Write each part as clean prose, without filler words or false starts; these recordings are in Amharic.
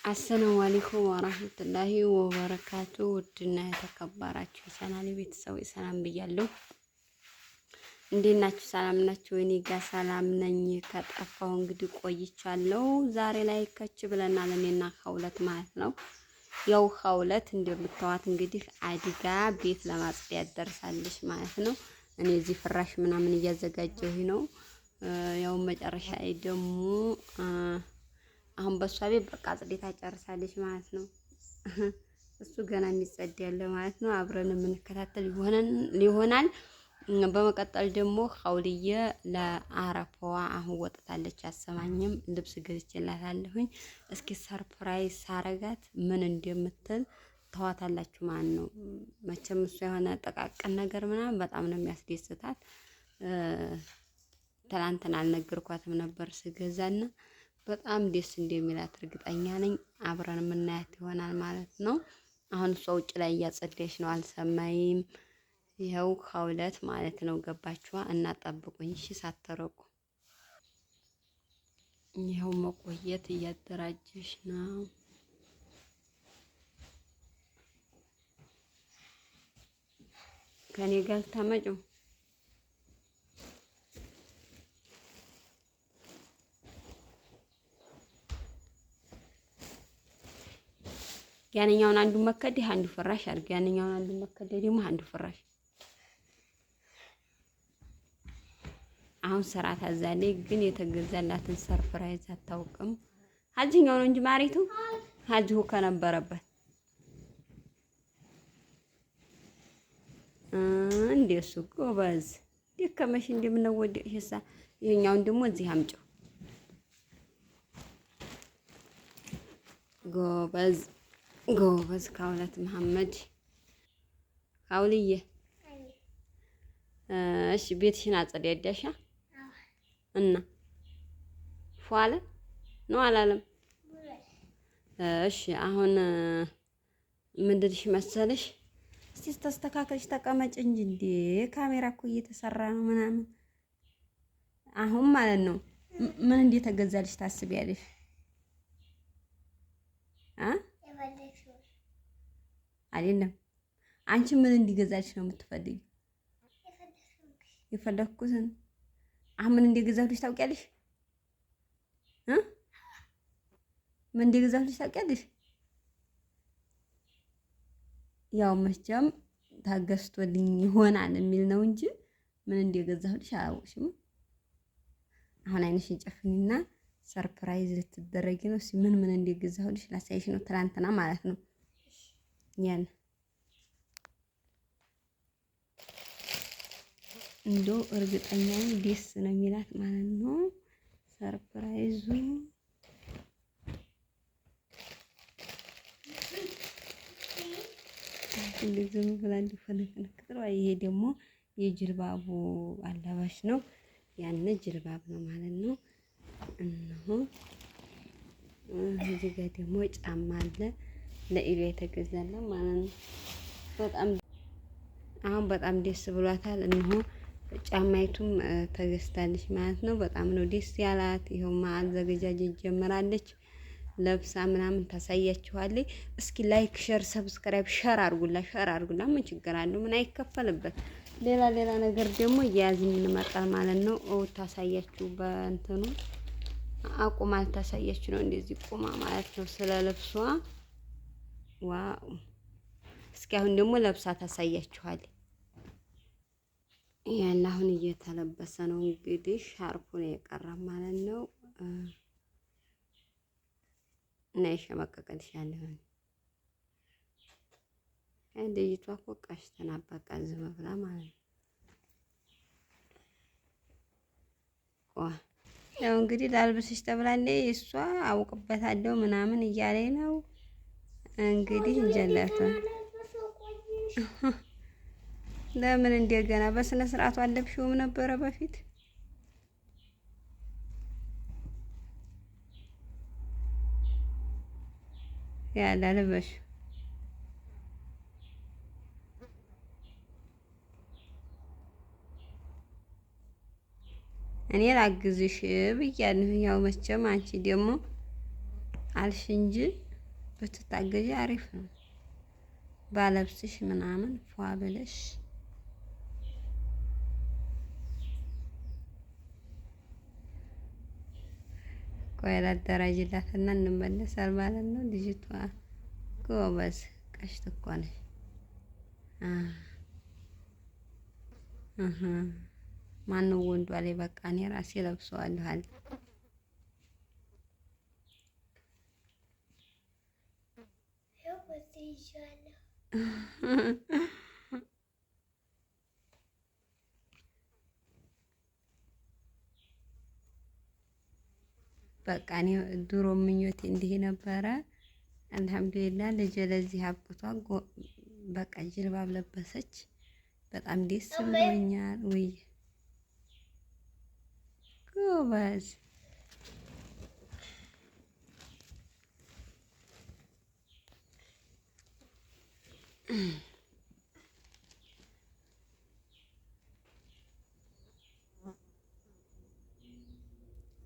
አሰላሙ አለይኩም ወራህመቱላሂ ወበረካቱ። ውድና የተከበራችሁ የቻናሌ ቤተሰቦች ሰላም ብያለሁ። እንዴት ናችሁ? ሰላም ናችሁ? እኔ ጋር ሰላም ነኝ። ከጠፋሁ እንግዲህ ቆይቻለሁ። ዛሬ ላይ ከች ብለናል እኔና ኸውለት ማለት ነው። ያው ኸውለት እንደምታዋት እንግዲህ አዲጋ ቤት ለማጽዳት ደርሳለች ማለት ነው። እኔ እዚህ ፍራሽ ምናምን እያዘጋጀሁኝ ነው። ያው መጨረሻ ላይ ደግሞ አሁን በሷ ቤት በቃ ጽዴታ ጨርሳለች ማለት ነው። እሱ ገና የሚጸድ ያለ ማለት ነው። አብረን የምንከታተል ይሆናል። በመቀጠል ደግሞ ኸውልዬ ለአረፋዋ አሁን ወጥታለች። አሰማኝም ልብስ ገዝቼላታለሁኝ። እስኪ ሰርፕራይዝ ሳረጋት ምን እንደምትል ተዋታላችሁ ማለት ነው። መቼም እሷ የሆነ ጠቃቅን ነገር ምናምን በጣም ነው የሚያስደስታት። ትናንትና አልነገርኳትም ነበር ስገዛና በጣም ደስ እንደሚላት እርግጠኛ ነኝ። አብረን የምናያት ይሆናል ማለት ነው። አሁን እሷ ውጭ ላይ እያጸደች ነው፣ አልሰማይም። ይኸው ኸውለት ማለት ነው። ገባችኋ? እና ጠብቁኝ እሺ፣ ሳትረቁ። ይኸው መቆየት እያደራጀች ነው። ከኔ ጋር ታመጩ ያንኛውን አንዱ መከደ አንዱ ፍራሽ አድርግ። ያንኛውን አንዱ መከደ ደግሞ አንዱ ፍራሽ። አሁን ስራ ታዛለች፣ ግን የተገዛላትን ሰርፕራይዝ አታውቅም። አዚህኛው ነው እንጂ ማሪቱ አዚሁ ከነበረበት እንደሱ ጎበዝ ደከመሽ እንደምንወደሽ ሳ ይሄኛውን ደግሞ እዚህ አምጪው። ጎበዝ ጎበዝ ኸውለት መሐመድ ኸውልዬ። እሺ ቤትሽን አጸዳዳሻ እና ፏለ ነው አላለም? እሺ አሁን ምንድንሽ መሰለሽ? እስቲ ተስተካከልሽ ተቀመጭ እንጂ እንዴ! ካሜራ እኮ እየተሰራ ነው ምናምን። አሁን ማለት ነው ምን እንደተገዛልሽ ታስቢያለሽ? አይደለም አንቺ ምን እንዲገዛልሽ ነው የምትፈልጊው? የፈለኩትን አሁን ምን እንደገዛልሽ ታውቂያለሽ? ምን እንደገዛልሽ ታውቂያለሽ? ያው መቼም ታገዝቶልኝ ይሆናል የሚል ነው እንጂ ምን እንደገዛልሽ አላውቅሽም። አሁን አይንሽን ጨፍኝና ሰርፕራይዝ ልትደረጊ ነው። እስኪ ምን እንደገዛልሽ ላሳይሽ ነው። ትናንትና ማለት ነው ያን እንደው እርግጠኛ ደስ ነው የሚላት ማለት ነው። ሰርፕራይዙ እንደዚህ ብላ እንዲፈነከነክተው። ይሄ ደግሞ የጅልባቡ አላባሽ ነው። ያን ጅልባብ ነው ማለት ነው። እነሆ እዚህ ጋር ደግሞ ጫማ አለ ለኢሉ የተገዛለ ማለት ነው። በጣም አሁን በጣም ደስ ብሏታል። እነሆ ጫማይቱም ተገዝታለች ማለት ነው። በጣም ነው ደስ ያላት። ይኸው ማዘገጃጀት ጀምራለች። ለብሳ ምናምን ታሳያችኋለች። እስኪ ላይክ፣ ሼር፣ ሰብስክራይብ ሼር አድርጉላ። ምን ችግር አለው? ምን አይከፈልበት። ሌላ ነገር ደግሞ እያያዝን እንመጣል ማለት ነው። ታሳያችሁ በእንትኑ አቁማ ታሳያችሁ ነው። እንደዚህ ቁማ ማለት ነው ስለ ልብሷ። ዋው! እስኪ አሁን ደግሞ ለብሳ ታሳያችኋለች። ያን አሁን እየተለበሰ ነው እንግዲህ ሻርፑ ነው የቀረ ማለት ነው። እና ይሸመቀቀልሻለሁ። ልጅቷ እኮ ቀሽተና በቃ ዝም ብላ ማለት ነው። ያው እንግዲህ ላልብስሽ ተብላለች። እሷ አውቅበታለሁ ምናምን እያለኝ ነው እንግዲህ እንጀለተ ለምን እንደገና በስነ ስርዓቱ አለብሽውም ነበረ በፊት። ያለ ልበሽ እኔ ላግዝሽ ብያለሁ። ያው መቼም አንቺ ደግሞ አልሽ እንጂ ብትታገዢ አሪፍ ነው። ባለብስሽ ምናምን ፏ ብለሽ ቆይ ላደራጅላትና እንመለሳል ማለት ነው። ልጅቷ ጎበዝ ቀሽት እኮ ነሽ። ማነው ወንዱ አለ። በቃ እኔ ራሴ ለብሰዋለሁ አለ። በቃ እኔ ድሮ ምኞቴ እንዲህ ነበረ። አልሐምዱሊላህ ልጄ ለዚህ አብቅቷል። በቃ ጅልባብ ለበሰች። በጣም ደስ ብሎኛል። ወይ ጎበዝ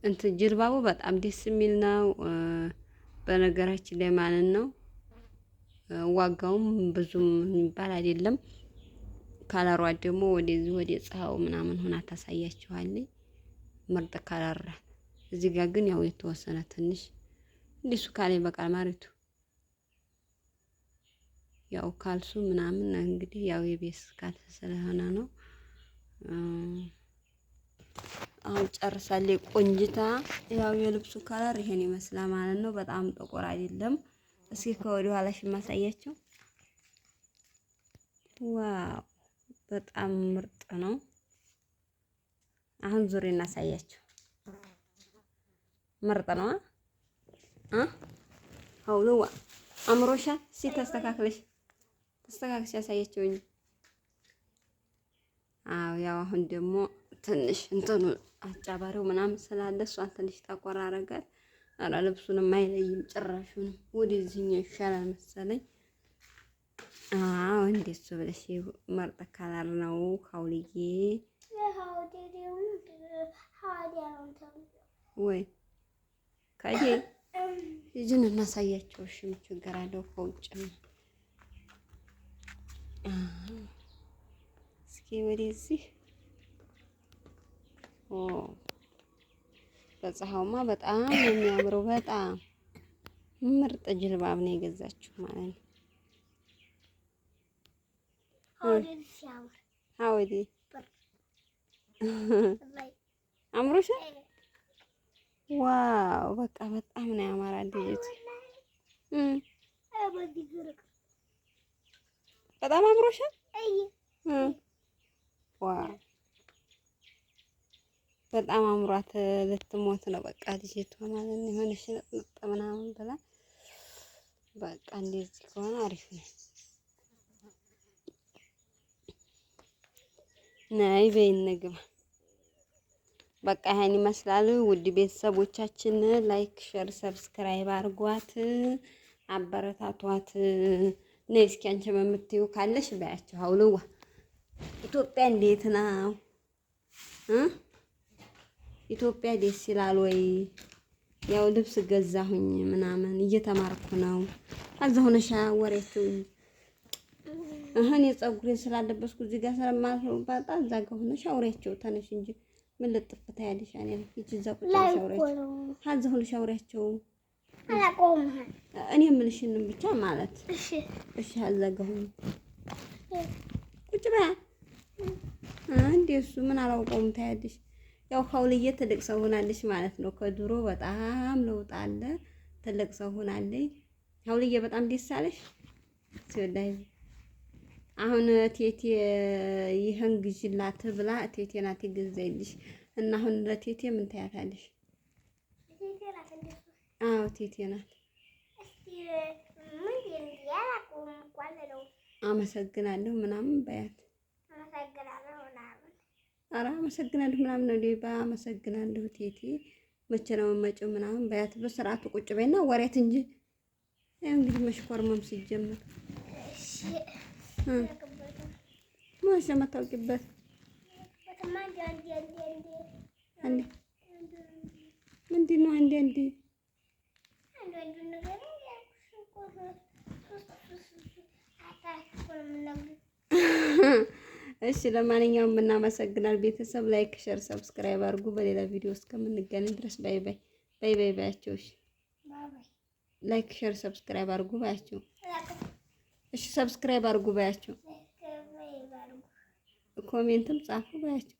እንትን ጅልባቡ በጣም ደስ የሚል ነው። በነገራችን ላይ ማለት ነው ዋጋውም ብዙም የሚባል አይደለም። ካለሯ ደግሞ ወደዚህ ወደ ፀሐዩ ምናምን ሆና ታሳያችኋለች። ምርጥ ካለር ናት። እዚህ ጋር ግን ያው የተወሰነ ትንሽ እንዲሱ ካለኝ በቃል ማሪቱ ያው ካልሱ ምናምን እንግዲህ ያው የቤት ካልስ ስለሆነ ነው። አሁን ጨርሳለች ቆንጅታ። ያው የልብሱ ከለር ይሄን ይመስላል ማለት ነው። በጣም ጥቁር አይደለም። እስኪ ከወዲ ኋላሽ ማሳያቸው። ዋው በጣም ምርጥ ነው። አሁን ዙሪ እናሳያቸው። ምርጥ ነው። አውሉዋ አምሮሻል። እስኪ ተስተካክለሽ ያሳያቸውኝ። አዎ ያው አሁን ደግሞ ትንሽ እንትኑ አጫባሪው ምናምን ስላለ እሷን ትንሽ ጠቆር አረጋት። ኧረ ልብሱንም አይለይም ጭራሹንም። ወደዚህኛው ይሻላል መሰለኝ። አዎ እንደሱ ብለሽ መርጠ ካላር ነው ካውልዬ ወይ ከጄ ልጅን እናሳያቸው። እሺ ምን ችግር አለው? ከውጭ ነው። እስኪ ወደዚህ በፀሐውማ በጣም የሚያምረው በጣም ምርጥ ጅልባብ ነው የገዛችው ማለት ነው። አውዲ አምሮሻል። ዋው በቃ በጣም ነው ያማራል። ልጅት በጣም አምሮሻል። ዋው በጣም አምሯት ልትሞት ነው። በቃ ልጅቷ ማለት ነው የሆነሽ ነጥብ ምናምን ብላ በቃ እንደዚህ ከሆነ አሪፍ ነው። ነይ በይ እንግባ። በቃ ይሄን ይመስላል። ውድ ቤተሰቦቻችን ላይክ፣ ሼር፣ ሰብስክራይብ አድርጓት፣ አበረታቷት። ነይ እስኪ አንቺ በምትዩ ካለሽ በያቸው። አውልዋ ኢትዮጵያ እንዴት ነው? ኢትዮጵያ ደስ ይላል ወይ? ያው ልብስ ገዛሁኝ ምናምን እየተማርኩ ነው። አዛ ሆነሻ ወሬቱ የፀጉሬን ስላለበስኩ እዚህ ጋር ስለማልባጣ እዛ ጋር ሆነሽ አውሪያቸው ተነሽ እንጂ ምን ልጥፍታ ያለሽ አኔ ልጅ እዛ ቁጭ ብለሽ አውሪያቸው። አዛ ሆነሽ አውሪያቸው። አላቆም እኔ የምልሽን ብቻ ማለት እሺ አዛ ጋር ሆነ ቁጭ በያ እንደሱ ምን አላውቀውም ታያለሽ። ያው ሀውልዬ ትልቅ ሰው ሆናለች ማለት ነው። ከድሮ በጣም ለውጥ አለ። ትልቅ ሰው ሆናለች ሀውልዬ። በጣም ደስ አለሽ ሲወዳይ። አሁን ቴቴ ይሄን ግዢላት ብላ ቴቴ ናት የገዛይልሽ እና አሁን ለቴቴ ምን ታያታለሽ? አዎ ቴቴ ናት። አመሰግናለሁ ምናምን በያት። ኧረ አመሰግናለሁ ምናምን ነው ዲባ። አመሰግናለሁ ቴቴ መቼ ነው የምመጪው ምናምን በያት። በስርዓቱ ቁጭ በይና ወሬት እንጂ ያው እንግዲህ መሽኮርመም ሲጀምር ማሽ የማታውቂበት ምንድን ነው? አንዴ እሺ ለማንኛውም እናመሰግናል ቤተሰብ። ላይክ፣ ሼር፣ ሰብስክራይብ አድርጉ። በሌላ ቪዲዮ እስከምንገናኝ ድረስ ባይ ባይ ባይ ባይ ባያቸው። እሺ ላይክ፣ ሼር፣ ሰብስክራይብ አድርጉ ባያቸው። እሺ ሰብስክራይብ አድርጉ ባያቸው። ኮሜንትም ጻፉ ባያቸው።